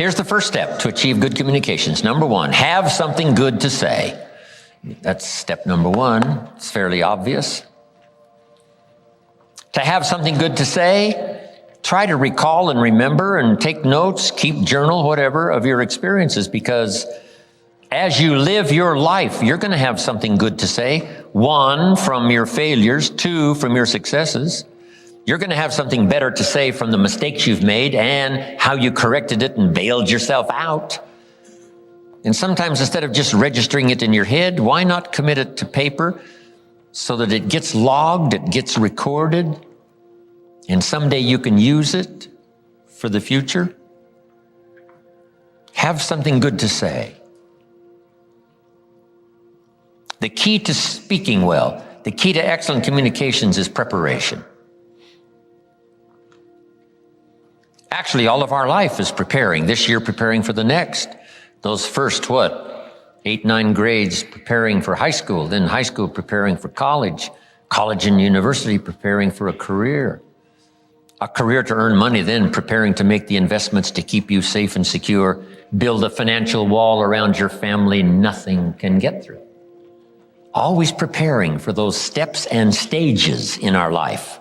Here's the first step to achieve good communications. Number one, have something good to say. That's step number one. It's fairly obvious. To have something good to say, try to recall and remember and take notes, keep journal, whatever, of your experiences, because as you live your life, you're going to have something good to say. One, from your failures. Two, from your successes. You're going to have something better to say from the mistakes you've made and how you corrected it and bailed yourself out. And sometimes instead of just registering it in your head, why not commit it to paper so that it gets logged, it gets recorded, and someday you can use it for the future? Have something good to say. The key to speaking well, the key to excellent communications is preparation. Actually, all of our life is preparing. This year, preparing for the next. Those first, 8, 9 grades preparing for high school, then high school preparing for college, college and university preparing for a career to earn money, then preparing to make the investments to keep you safe and secure, build a financial wall around your family nothing can get through. Always preparing for those steps and stages in our life.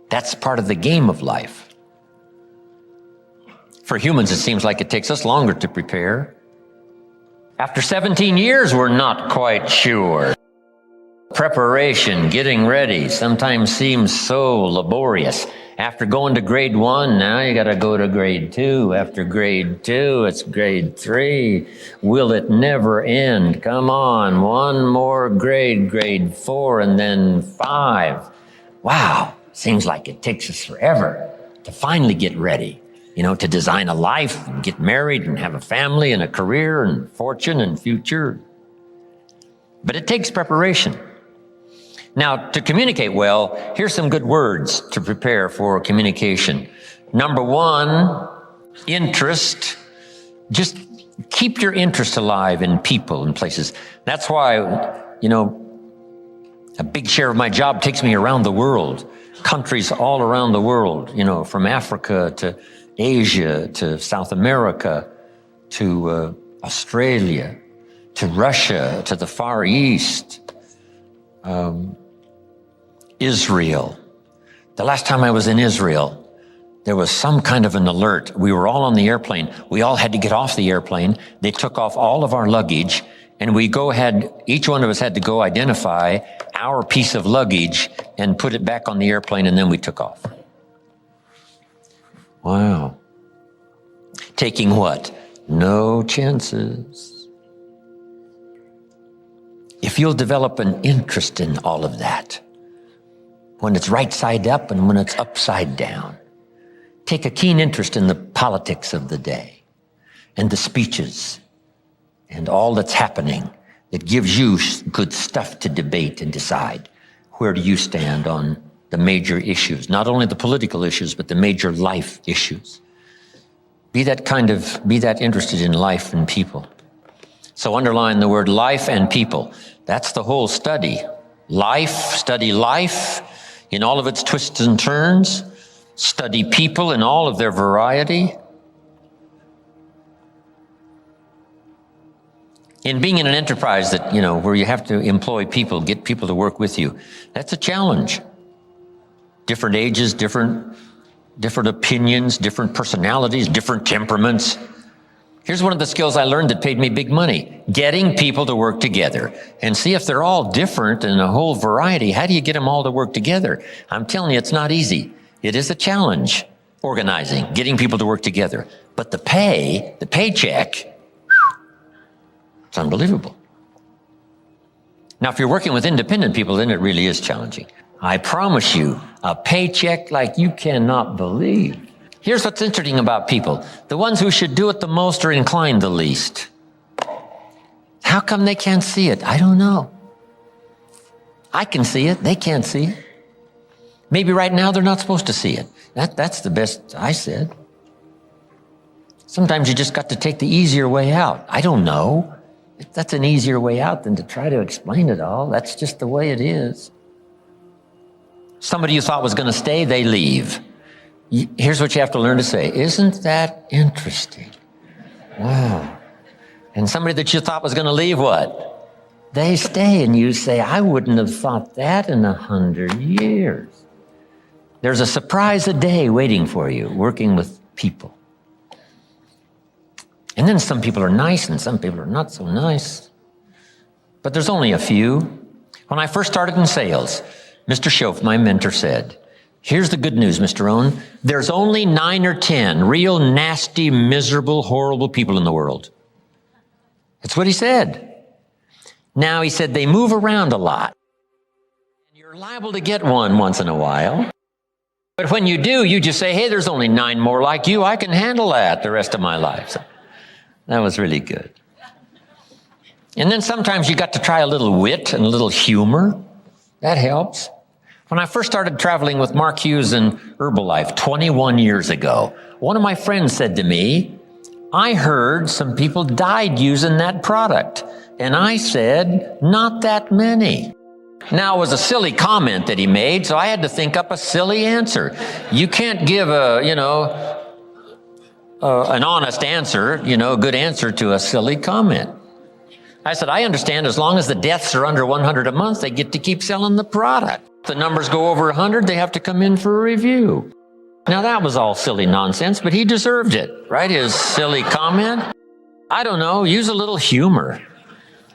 That's part of the game of life. For humans, it seems like it takes us longer to prepare. After 17 years, we're not quite sure. Preparation, getting ready, sometimes seems so laborious. After going to grade 1, now you got to go to grade 2. After grade 2, it's grade 3. Will it never end? Come on, one more grade, grade 4, and then 5. Wow, seems like it takes us forever to finally get ready. To design a life and get married and have a family and a career and fortune and future. But it takes preparation. Now, to communicate well, here's some good words to prepare for communication. Number one, interest. Just keep your interest alive in people and places. That's why, a big share of my job takes me around the world, countries all around the world, from Africa to Asia, to South America, to Australia, to Russia, to the Far East, Israel. The last time I was in Israel, there was some kind of an alert. We were all on the airplane. We all had to get off the airplane. They took off all of our luggage, and each one of us had to go identify our piece of luggage and put it back on the airplane, and then we took off. Wow. Taking what? No chances. If you'll develop an interest in all of that, when it's right side up and when it's upside down, take a keen interest in the politics of the day and the speeches and all that's happening that gives you good stuff to debate and decide. Where do you stand on the major issues, not only the political issues, but the major life issues? Be that interested in life and people. So underline the word life and people. That's the whole study. Study life in all of its twists and turns. Study people in all of their variety. In being in an enterprise that, where you have to employ people, get people to work with you, that's a challenge. Different ages, different opinions, different personalities, different temperaments. Here's one of the skills I learned that paid me big money. Getting people to work together. And see, if they're all different and a whole variety, how do you get them all to work together? I'm telling you, it's not easy. It is a challenge, organizing, getting people to work together. But the paycheck, it's unbelievable. Now, if you're working with independent people, then it really is challenging. I promise you, a paycheck like you cannot believe. Here's what's interesting about people. The ones who should do it the most are inclined the least. How come they can't see it? I don't know. I can see it. They can't see it. Maybe right now they're not supposed to see it. That's the best I said. Sometimes you just got to take the easier way out. I don't know. That's an easier way out than to try to explain it all. That's just the way it is. Somebody you thought was going to stay, they leave. Here's what you have to learn to say. Isn't that interesting? Wow. And somebody that you thought was going to leave, what? They stay, and you say, I wouldn't have thought that in 100 years. There's a surprise a day waiting for you, working with people. And then some people are nice, and some people are not so nice. But there's only a few. When I first started in sales, Mr. Schoaf, my mentor, said, here's the good news, Mr. Rohn. There's only 9 or 10 real nasty, miserable, horrible people in the world. That's what he said. Now, he said, they move around a lot. You're liable to get one once in a while. But when you do, you just say, hey, there's only 9 more like you. I can handle that the rest of my life. So that was really good. And then sometimes you got to try a little wit and a little humor. That helps. When I first started traveling with Mark Hughes in Herbalife 21 years ago, one of my friends said to me, I heard some people died using that product. And I said, not that many. Now, it was a silly comment that he made, so I had to think up a silly answer. You can't give an honest answer, a good answer to a silly comment. I said, I understand as long as the deaths are under 100 a month, they get to keep selling the product. If the numbers go over 100, they have to come in for a review. Now, that was all silly nonsense, but he deserved it, right? His silly comment. I don't know, use a little humor.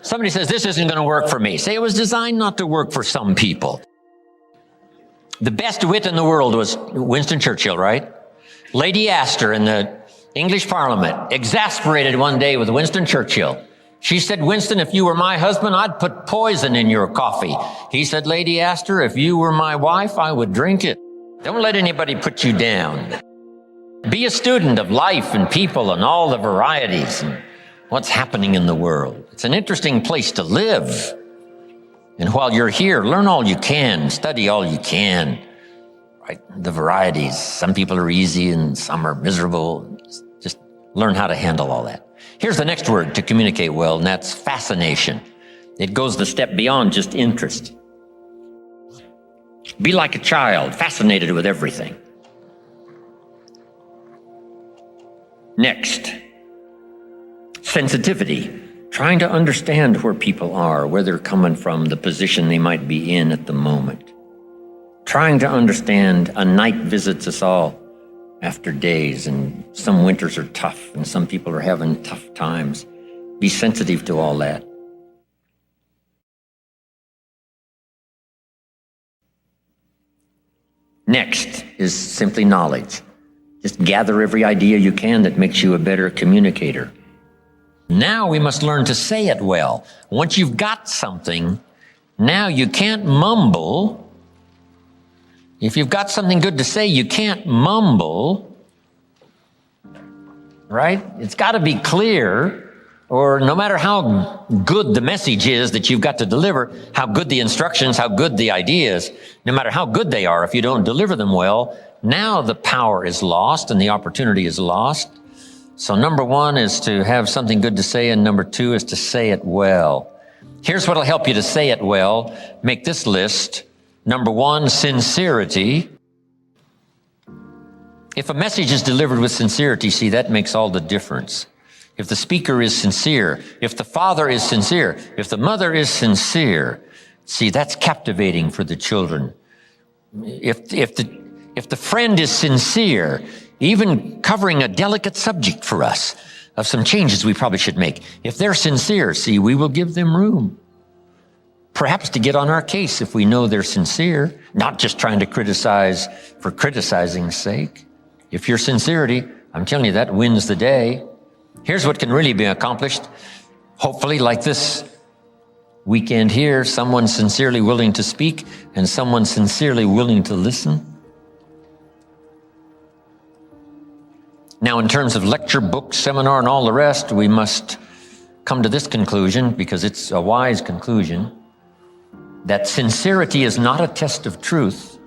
Somebody says, this isn't going to work for me. Say it was designed not to work for some people. The best wit in the world was Winston Churchill, right? Lady Astor in the English Parliament, exasperated one day with Winston Churchill. She said, Winston, if you were my husband, I'd put poison in your coffee. He said, Lady Astor, if you were my wife, I would drink it. Don't let anybody put you down. Be a student of life and people and all the varieties and what's happening in the world. It's an interesting place to live. And while you're here, learn all you can, study all you can. Right? The varieties. Some people are easy and some are miserable. Just learn how to handle all that. Here's the next word to communicate well, and that's fascination. It goes the step beyond just interest. Be like a child, fascinated with everything. Next, sensitivity. Trying to understand where people are, where they're coming from, the position they might be in at the moment. Trying to understand, a night visits us all after days, and some winters are tough, and some people are having tough times. Be sensitive to all that. Next is simply knowledge. Just gather every idea you can that makes you a better communicator. Now we must learn to say it well. Once you've got something, now you can't mumble. If you've got something good to say, you can't mumble, right? It's got to be clear, or no matter how good the message is that you've got to deliver, how good the instructions, how good the ideas, no matter how good they are, if you don't deliver them well, now the power is lost and the opportunity is lost. So number 1 is to have something good to say, and number 2 is to say it well. Here's what will help you to say it well. Make this list. Number 1, sincerity. If a message is delivered with sincerity, see, that makes all the difference. If the speaker is sincere, if the father is sincere, if the mother is sincere, see, that's captivating for the children. If the friend is sincere, even covering a delicate subject for us of some changes we probably should make. If they're sincere, see, we will give them room. Perhaps to get on our case if we know they're sincere, not just trying to criticize for criticizing's sake. If your sincerity, I'm telling you, that wins the day. Here's what can really be accomplished. Hopefully, like this weekend here, someone sincerely willing to speak and someone sincerely willing to listen. Now, in terms of lecture, book, seminar, and all the rest, we must come to this conclusion, because it's a wise conclusion, that sincerity is not a test of truth.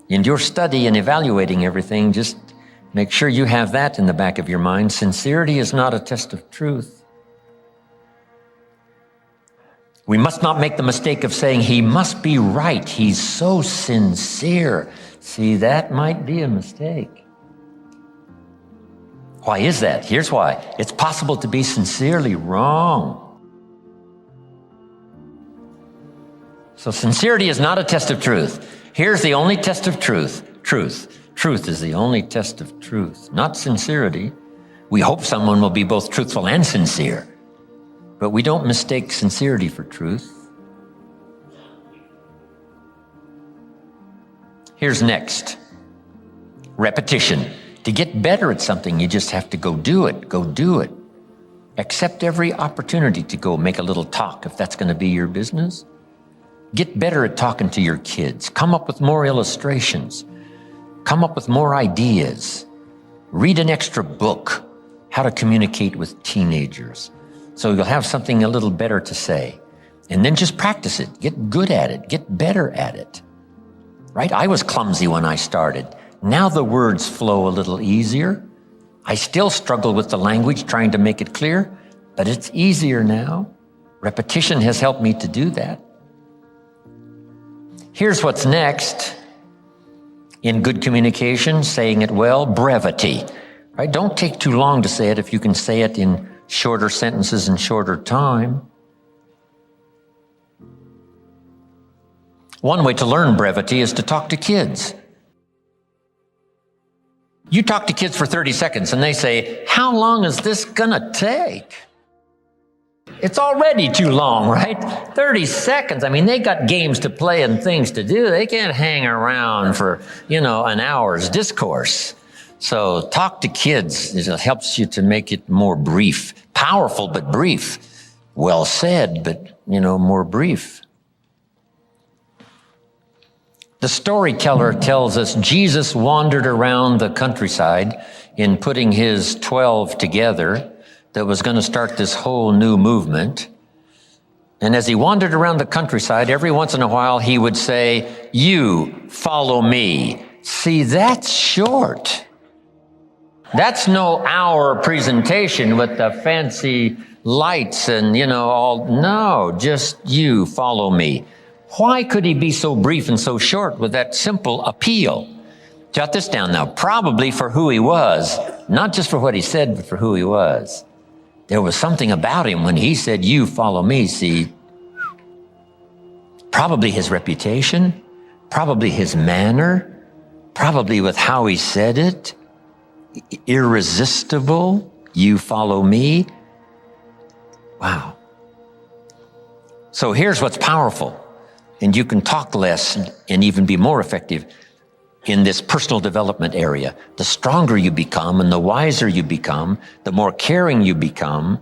In your study and evaluating everything, just make sure you have that in the back of your mind. Sincerity is not a test of truth. We must not make the mistake of saying, he must be right. He's so sincere. See, that might be a mistake. Why is that? Here's why. It's possible to be sincerely wrong. So sincerity is not a test of truth. Here's the only test of truth. Truth is the only test of truth, not sincerity. We hope someone will be both truthful and sincere, but we don't mistake sincerity for truth. Here's next. Repetition. To get better at something, you just have to go do it. Go do it. Accept every opportunity to go make a little talk if that's going to be your business. Get better at talking to your kids. Come up with more illustrations. Come up with more ideas. Read an extra book, How to Communicate with Teenagers. So you'll have something a little better to say. And then just practice it. Get good at it. Get better at it. Right? I was clumsy when I started. Now the words flow a little easier. I still struggle with the language, trying to make it clear, but it's easier now. Repetition has helped me to do that. Here's what's next. In good communication, saying it well, brevity. Right? Don't take too long to say it if you can say it in shorter sentences and shorter time. One way to learn brevity is to talk to kids. You talk to kids for 30 seconds and they say, how long is this gonna take? It's already too long, right? 30 seconds. I mean, they got games to play and things to do. They can't hang around for, an hour's discourse. So talk to kids. It helps you to make it more brief. Powerful, but brief. Well said, but, more brief. The storyteller tells us Jesus wandered around the countryside in putting his 12 together that was going to start this whole new movement. And as he wandered around the countryside, every once in a while he would say, you follow me. See, that's short. That's no hour presentation with the fancy lights and, no, just you follow me. Why could he be so brief and so short with that simple appeal? Jot this down now. Probably for who he was, not just for what he said, but for who he was. There was something about him when he said, you follow me, see. Probably his reputation, probably his manner, probably with how he said it. Irresistible, you follow me. Wow. So here's what's powerful. And you can talk less and even be more effective in this personal development area. The stronger you become and the wiser you become, the more caring you become,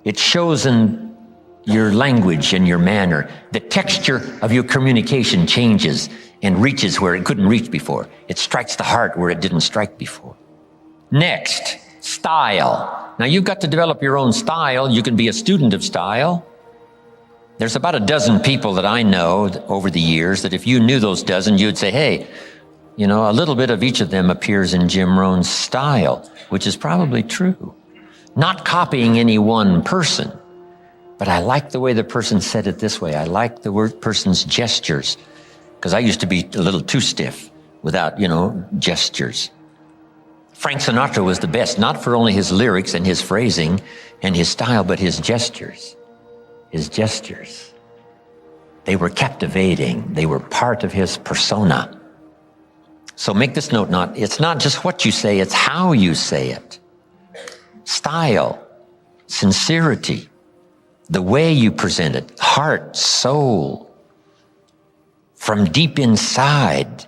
it shows in your language and your manner. The texture of your communication changes and reaches where it couldn't reach before. It strikes the heart where it didn't strike before. Next, style. Now you've got to develop your own style. You can be a student of style. There's about a dozen people that I know over the years that if you knew those dozen, you'd say, hey, a little bit of each of them appears in Jim Rohn's style, which is probably true. Not copying any one person, but I like the way the person said it this way. I like the person's gestures, because I used to be a little too stiff without, gestures. Frank Sinatra was the best, not for only his lyrics and his phrasing and his style, but his gestures. His gestures. They were captivating. They were part of his persona. So make this note, it's not just what you say, it's how you say it. Style, sincerity, the way you present it, heart, soul, from deep inside,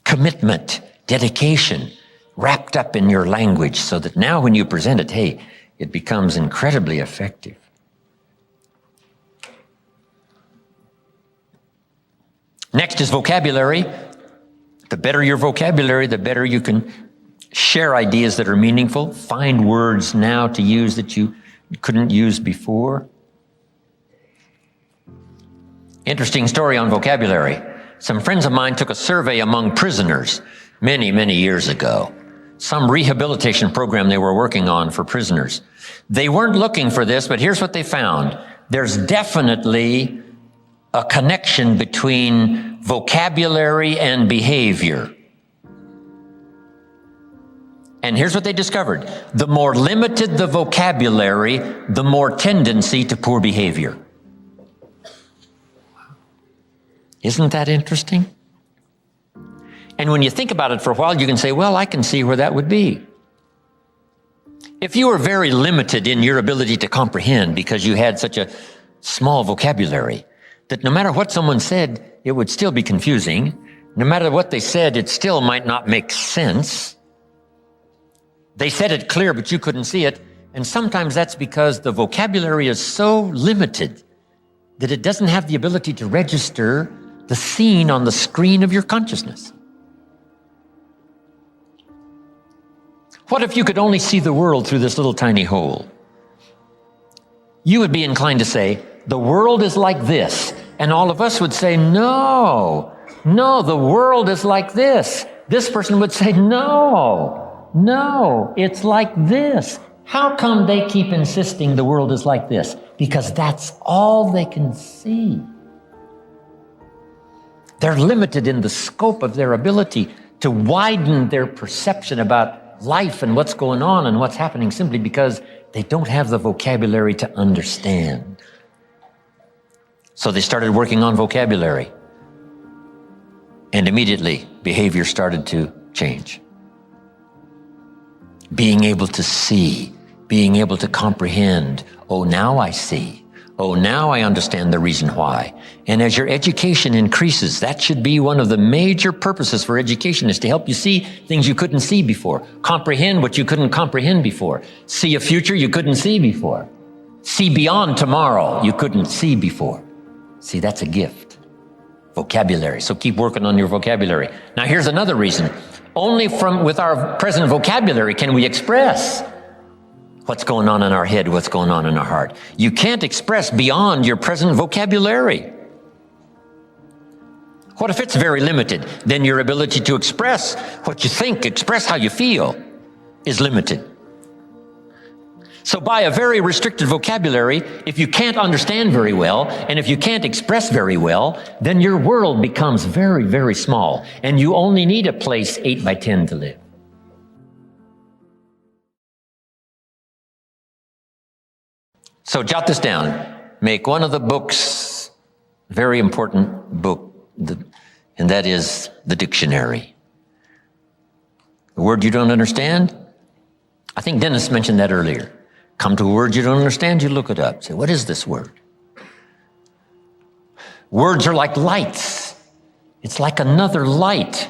commitment, dedication, wrapped up in your language so that now when you present it, hey, it becomes incredibly effective. Next is vocabulary. The better your vocabulary, the better you can share ideas that are meaningful, find words now to use that you couldn't use before. Interesting story on vocabulary. Some friends of mine took a survey among prisoners many, many years ago. Some rehabilitation program they were working on for prisoners. They weren't looking for this, but here's what they found. there's definitely a connection between vocabulary and behavior. And here's what they discovered. The more limited the vocabulary, the more tendency to poor behavior. Isn't that interesting? And when you think about it for a while, you can say, well, I can see where that would be. If you were very limited in your ability to comprehend because you had such a small vocabulary, that no matter what someone said, it would still be confusing. No matter what they said, it still might not make sense. They said it clear, but you couldn't see it. And sometimes that's because the vocabulary is so limited that it doesn't have the ability to register the scene on the screen of your consciousness. What if you could only see the world through this little tiny hole? You would be inclined to say, the world is like this. And all of us would say, no, the world is like this. This person would say, no, it's like this. How come they keep insisting the world is like this? Because that's all they can see. They're limited in the scope of their ability to widen their perception about life and what's going on and what's happening simply because they don't have the vocabulary to understand. So they started working on vocabulary. And immediately, behavior started to change. Being able to see, being able to comprehend. Oh, now I see. Oh, now I understand the reason why. And as your education increases, that should be one of the major purposes for education, is to help you see things you couldn't see before. Comprehend what you couldn't comprehend before. See a future you couldn't see before. See beyond tomorrow you couldn't see before. See, that's a gift. Vocabulary. So keep working on your vocabulary. Now here's another reason. Only with our present vocabulary can we express what's going on in our head, what's going on in our heart. You can't express beyond your present vocabulary. What if it's very limited? Then your ability to express what you think, express how you feel, is limited. So by a very restricted vocabulary, if you can't understand very well, and if you can't express very well, then your world becomes very, very small, and you only need a place 8 by 10 to live. So jot this down. Make one of the books, very important book, and that is the dictionary. A word you don't understand? I think Dennis mentioned that earlier. Come to a word you don't understand, you look it up. Say, what is this word? Words are like lights. It's like another light.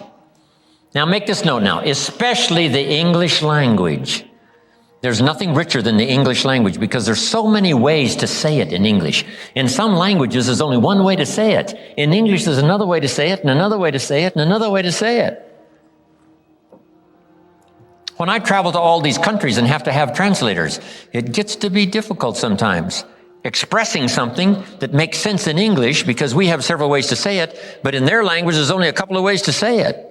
Now make this note now, especially the English language. There's nothing richer than the English language because there's so many ways to say it in English. In some languages, there's only one way to say it. In English, there's another way to say it, and another way to say it, and another way to say it. When I travel to all these countries and have to have translators, it gets to be difficult sometimes. Expressing something that makes sense in English, because we have several ways to say it, but in their language, there's only a couple of ways to say it.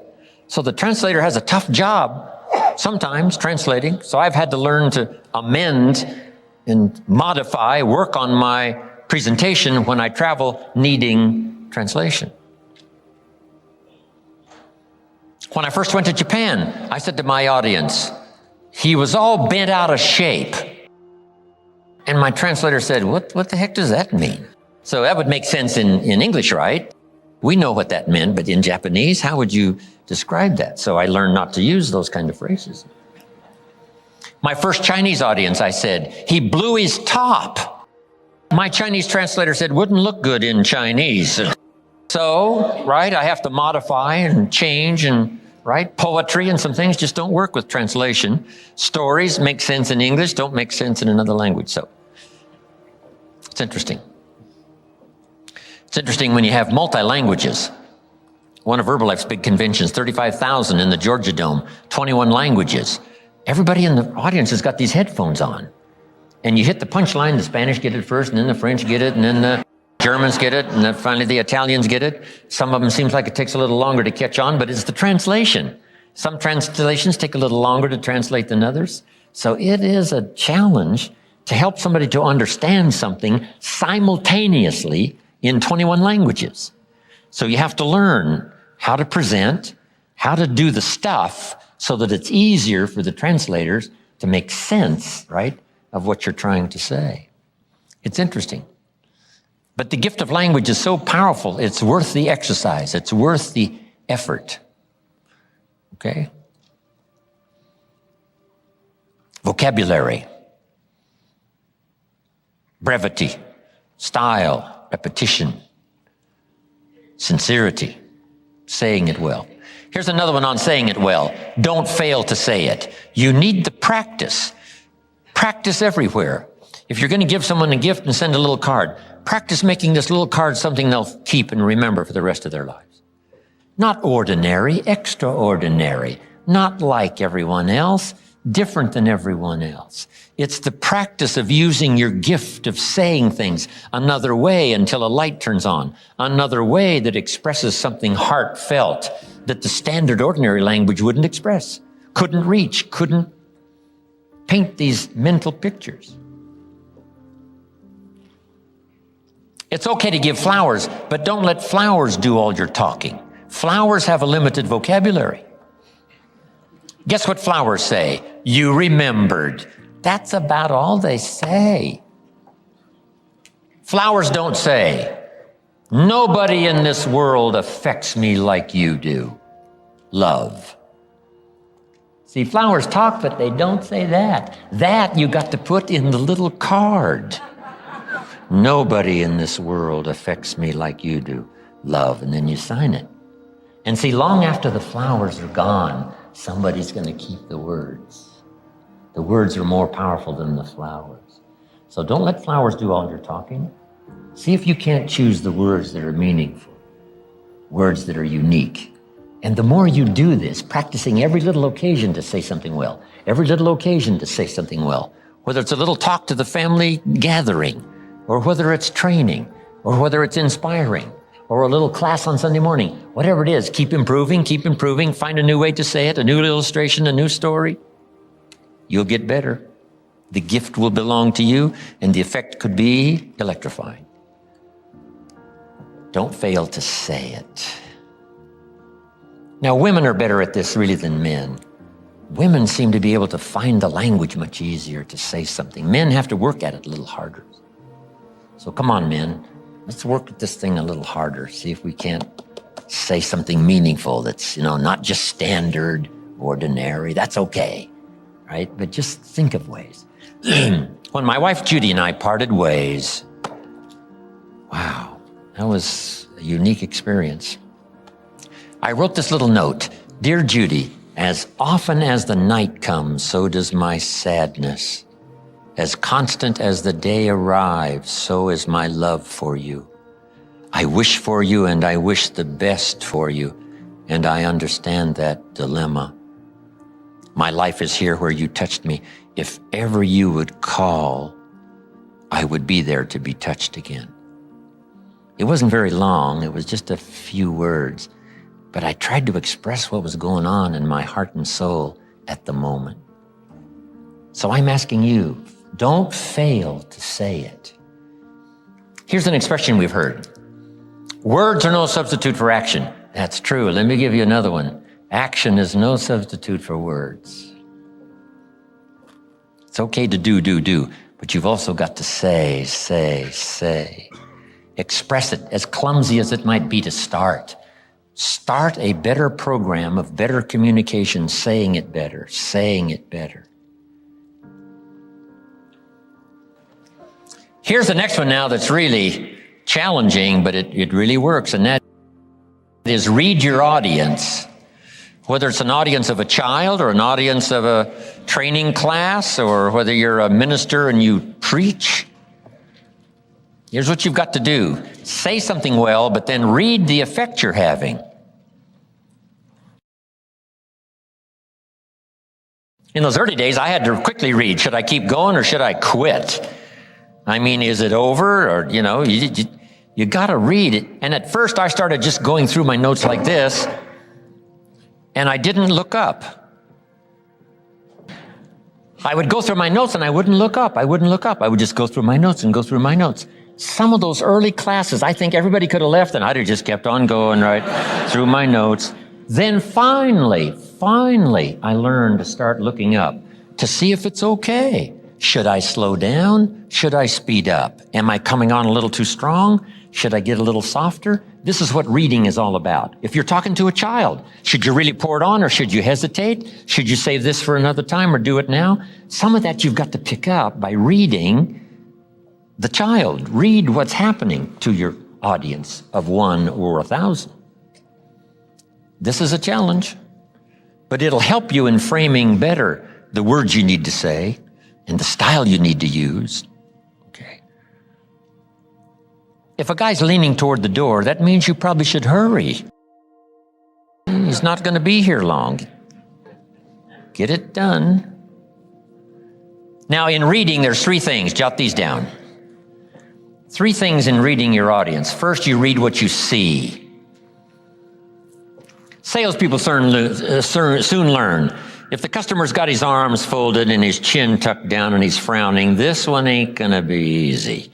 So the translator has a tough job sometimes translating. So I've had to learn to amend and modify, work on my presentation when I travel needing translation. When I first went to Japan, I said to my audience, he was all bent out of shape. And my translator said, what the heck does that mean? So that would make sense in English, right? We know what that meant, but in Japanese, how would you describe that? So I learned not to use those kind of phrases. My first Chinese audience, I said, he blew his top. My Chinese translator said, wouldn't look good in Chinese. So, right, I have to modify and change, and right, poetry and some things just don't work with translation. Stories make sense in English, don't make sense in another language. So it's interesting. It's interesting when you have multi-languages. One of Herbalife's big conventions, 35,000 in the Georgia Dome, 21 languages. Everybody in the audience has got these headphones on. And you hit the punchline, the Spanish get it first, and then the French get it, and then the Germans get it, and then finally the Italians get it. Some of them seems like it takes a little longer to catch on, but it's the translation. Some translations take a little longer to translate than others. So it is a challenge to help somebody to understand something simultaneously in 21 languages. So you have to learn how to present, how to do the stuff so that it's easier for the translators to make sense, right, of what you're trying to say. It's interesting. But the gift of language is so powerful, it's worth the exercise. It's worth the effort. Okay? Vocabulary, brevity, style, repetition, sincerity, saying it well. Here's another one on saying it well. Don't fail to say it. You need the practice. Practice everywhere. If you're going to give someone a gift and send a little card, practice making this little card something they'll keep and remember for the rest of their lives. Not ordinary, extraordinary. Not like everyone else, different than everyone else. It's the practice of using your gift of saying things another way until a light turns on, another way that expresses something heartfelt that the standard ordinary language wouldn't express, couldn't reach, couldn't paint these mental pictures. It's okay to give flowers, but don't let flowers do all your talking. Flowers have a limited vocabulary. Guess what flowers say? You remembered. That's about all they say. Flowers don't say, nobody in this world affects me like you do. Love. See, flowers talk, but they don't say that. That you got to put in the little card. Nobody in this world affects me like you do. Love. And then you sign it. And see, long after the flowers are gone, somebody's going to keep the words. The words are more powerful than the flowers. So don't let flowers do all your talking. See if you can't choose the words that are meaningful, words that are unique. And the more you do this, practicing every little occasion to say something well, every little occasion to say something well, whether it's a little talk to the family gathering, or whether it's training, or whether it's inspiring, or a little class on Sunday morning, whatever it is, keep improving, find a new way to say it, a new illustration, a new story. You'll get better. The gift will belong to you, and the effect could be electrifying. Don't fail to say it. Now, women are better at this really than men. Women seem to be able to find the language much easier to say something. Men have to work at it a little harder. So come on, men, let's work at this thing a little harder. See if we can't say something meaningful that's, not just standard, ordinary. That's okay, right? But just think of ways. When my wife Judy and I parted ways, wow, that was a unique experience. I wrote this little note. Dear Judy, as often as the night comes, so does my sadness. As constant as the day arrives, so is my love for you. I wish for you and I wish the best for you, and I understand that dilemma. My life is here where you touched me. If ever you would call, I would be there to be touched again. It wasn't very long. It was just a few words, but I tried to express what was going on in my heart and soul at the moment. So I'm asking you, don't fail to say it. Here's an expression we've heard. Words are no substitute for action. That's true. Let me give you another one. Action is no substitute for words. It's okay to do, but you've also got to say. Express it, as clumsy as it might be to start. Start a better program of better communication, saying it better. Here's the next one now that's really challenging, but it really works, and that is read your audience. Whether it's an audience of a child or an audience of a training class, or whether you're a minister and you preach, here's what you've got to do. Say something well, but then read the effect you're having. In those early days, I had to quickly read, should I keep going or should I quit? I mean, is it over? Or, you got to read it. And at first I started just going through my notes like this, and I didn't look up. I would go through my notes and I wouldn't look up. I would just go through my notes and go through my notes. Some of those early classes, I think everybody could have left and I'd have just kept on going right through my notes. Then finally, I learned to start looking up to see if it's okay. Should I slow down? Should I speed up? Am I coming on a little too strong? Should I get a little softer? This is what reading is all about. If you're talking to a child, should you really pour it on or should you hesitate? Should you save this for another time or do it now? Some of that you've got to pick up by reading the child. Read what's happening to your audience of 1 or 1,000. This is a challenge, but it'll help you in framing better the words you need to say and the style you need to use. Okay. If a guy's leaning toward the door, that means you probably should hurry. He's not going to be here long. Get it done. Now, in reading, there's 3 things. Jot these down. 3 things in reading your audience. First, you read what you see. Salespeople soon learn. If the customer's got his arms folded and his chin tucked down and he's frowning, this one ain't going to be easy.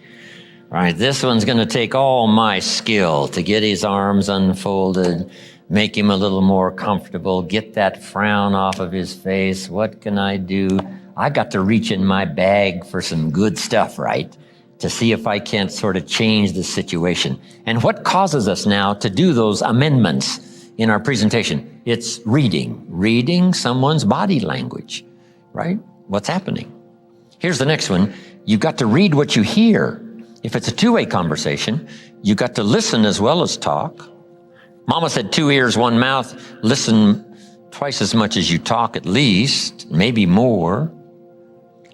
Right? This one's going to take all my skill to get his arms unfolded, make him a little more comfortable, get that frown off of his face. What can I do? I got to reach in my bag for some good stuff, right? To see if I can't sort of change the situation. And what causes us now to do those amendments in our presentation? It's reading someone's body language, right? What's happening? Here's the next one. You've got to read what you hear. If it's a 2-way conversation, you've got to listen as well as talk. Mama said 2 ears, 1 mouth. Listen twice as much as you talk at least, maybe more.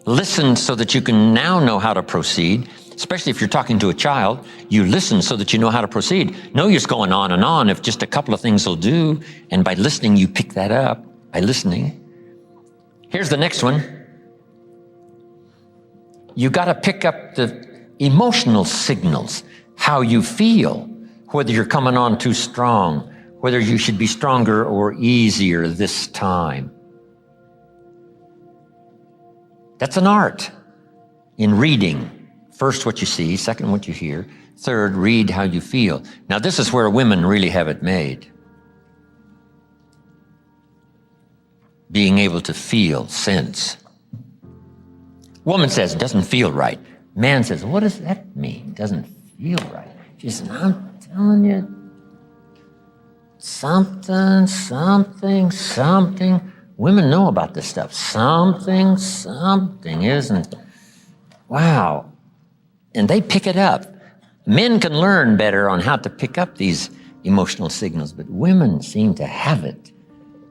Listen so that you can now know how to proceed. Especially if you're talking to a child, you listen so that you know how to proceed. No use going on and on if just a couple of things will do. And by listening, you pick that up by listening. Here's the next one. You got to pick up the emotional signals, how you feel, whether you're coming on too strong, whether you should be stronger or easier this time. That's an art in reading. First, what you see. Second, what you hear. Third, read how you feel. Now, this is where women really have it made. Being able to feel, sense. Woman says, doesn't feel right. Man says, what does that mean? Doesn't feel right. She says, I'm telling you, something. Women know about this stuff. Something isn't. Wow. And they pick it up. Men can learn better on how to pick up these emotional signals, but women seem to have it,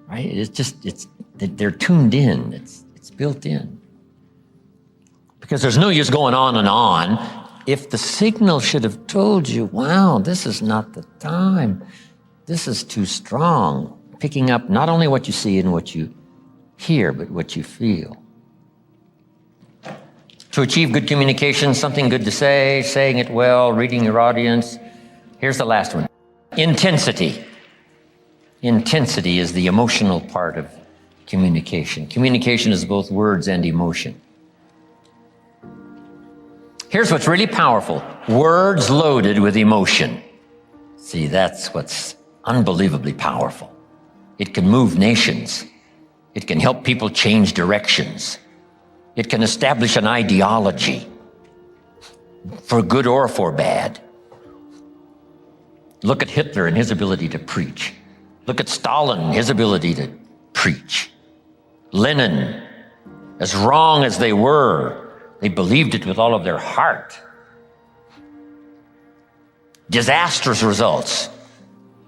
right? They're tuned in. It's built in. Because there's no use going on and on. If the signal should have told you, wow, this is not the time. This is too strong. Picking up not only what you see and what you hear, but what you feel. To achieve good communication, something good to say, saying it well, reading your audience. Here's the last one. Intensity. Intensity is the emotional part of communication. Communication is both words and emotion. Here's what's really powerful. Words loaded with emotion. See, that's what's unbelievably powerful. It can move nations. It can help people change directions. It can establish an ideology, for good or for bad. Look at Hitler and his ability to preach. Look at Stalin and his ability to preach. Lenin, as wrong as they were, they believed it with all of their heart. Disastrous results,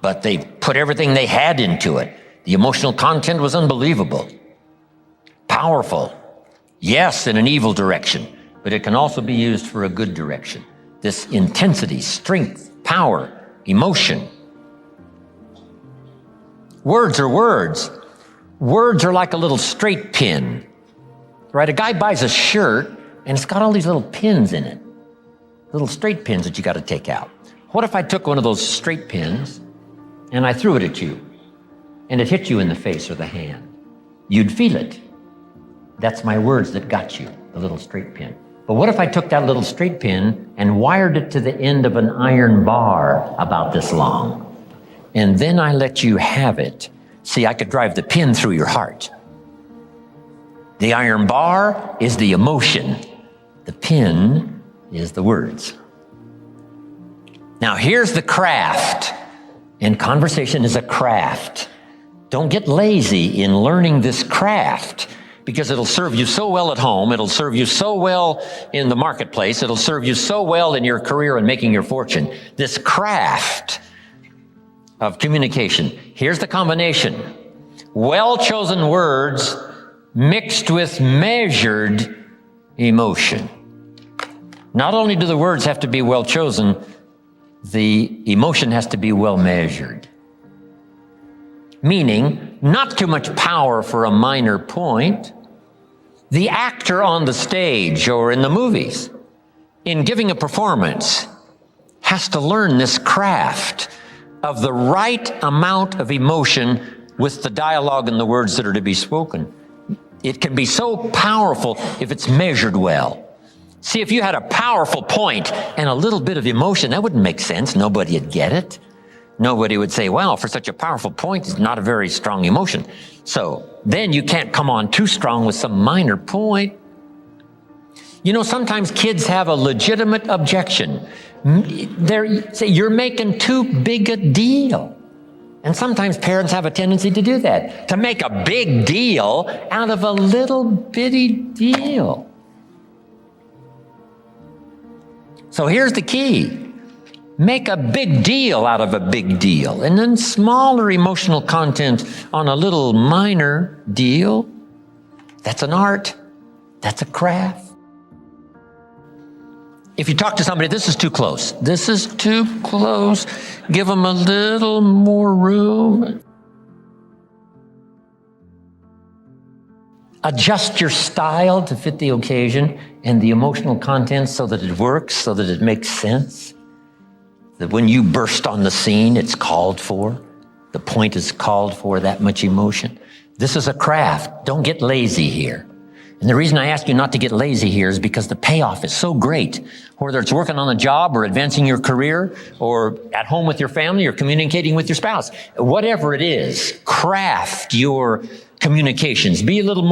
but they put everything they had into it. The emotional content was unbelievable. Powerful. Yes, in an evil direction, but it can also be used for a good direction. This intensity, strength, power, emotion. Words are words. Words are like a little straight pin, right? A guy buys a shirt and it's got all these little pins in it, little straight pins that you got to take out. What if I took one of those straight pins and I threw it at you and it hit you in the face or the hand? You'd feel it. That's my words that got you, the little straight pin. But what if I took that little straight pin and wired it to the end of an iron bar about this long? And then I let you have it. See, I could drive the pin through your heart. The iron bar is the emotion. The pin is the words. Now here's the craft. And conversation is a craft. Don't get lazy in learning this craft, because it'll serve you so well at home. It'll serve you so well in the marketplace. It'll serve you so well in your career and making your fortune. This craft of communication. Here's the combination. Well-chosen words mixed with measured emotion. Not only do the words have to be well-chosen, the emotion has to be well-measured. Meaning, not too much power for a minor point. The actor on the stage or in the movies, in giving a performance, has to learn this craft of the right amount of emotion with the dialogue and the words that are to be spoken. It can be so powerful if it's measured well. See, if you had a powerful point and a little bit of emotion, that wouldn't make sense. Nobody would get it. Nobody would say, wow, for such a powerful point, it's not a very strong emotion. So then you can't come on too strong with some minor point. You know, sometimes kids have a legitimate objection. They say, you're making too big a deal. And sometimes parents have a tendency to do that, to make a big deal out of a little bitty deal. So here's the key. Make a big deal out of a big deal, and then smaller emotional content on a little minor deal. That's an art. That's a craft. If you talk to somebody, this is too close. This is too close. Give them a little more room. Adjust your style to fit the occasion and the emotional content so that it works, so that it makes sense. That when you burst on the scene, it's called for. The point is called for, that much emotion. This is a craft. Don't get lazy here. And the reason I ask you not to get lazy here is because the payoff is so great. Whether it's working on a job or advancing your career or at home with your family or communicating with your spouse. Whatever it is, craft your communications. Be a little more